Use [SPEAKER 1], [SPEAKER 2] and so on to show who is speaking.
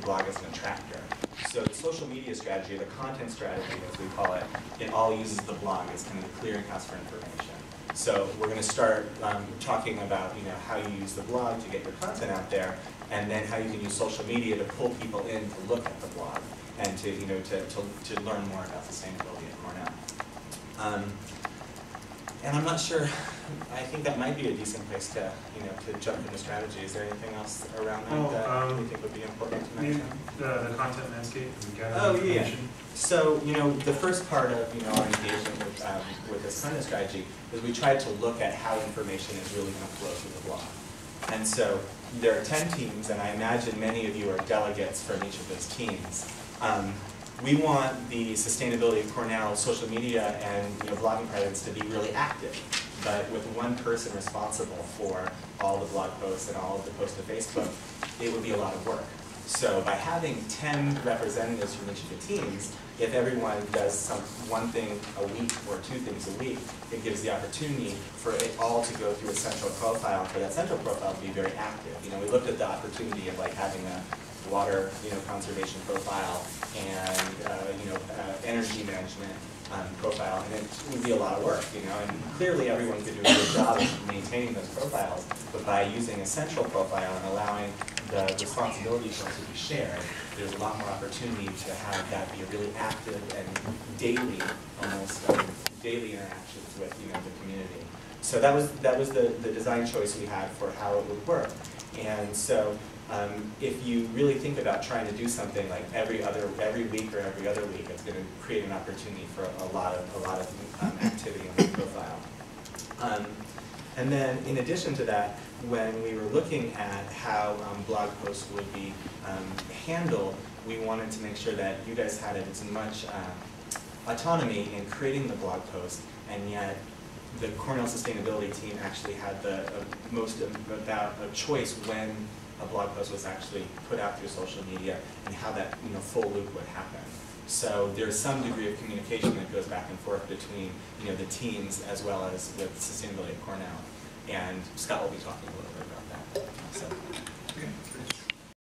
[SPEAKER 1] blog as an attractor. So the social media strategy, the content strategy as we call it, it all uses the blog as kind of the clearinghouse for information. So we're going to start talking about how you use the blog to get your content out there, and then how you can use social media to pull people in to look at the blog and to to learn more about sustainability at Cornell. And I'm not sure. I think that might be a decent place to to jump into strategy. Is there anything else around that that you think would be important to mention?
[SPEAKER 2] The content landscape and gathering
[SPEAKER 1] Yeah.
[SPEAKER 2] information.
[SPEAKER 1] So the first part of our engagement with this content strategy is we tried to look at how information is really going to flow through the blog. And so there are 10 teams, and I imagine many of you are delegates from each of those teams. We want the sustainability of Cornell social media and blogging presence to be really active, but with one person responsible for all the blog posts and all of the posts to Facebook, it would be a lot of work. So by having 10 representatives from each of the teams, if everyone does one thing a week or 2 things a week, it gives the opportunity for it all to go through a central profile, and for that central profile to be very active. We looked at the opportunity of having a water conservation profile and energy management profile, and it would be a lot of work, and clearly everyone could do a good job of maintaining those profiles, but by using a central profile and allowing the responsibility for it to be shared, there's a lot more opportunity to have that be a really active and daily, almost daily interactions with the community. So that was the design choice we had for how it would work. And so if you really think about trying to do something like every week or every other week, it's going to create an opportunity for a lot of activity on the profile. And then in addition to that, when we were looking at how blog posts would be handled, we wanted to make sure that you guys had as much autonomy in creating the blog post, and yet the Cornell Sustainability team actually had the most about a choice when a blog post was actually put out through social media and how that full loop would happen. So there's some degree of communication that goes back and forth between the teams as well as with sustainability at Cornell. And Scott will be talking a little bit about that.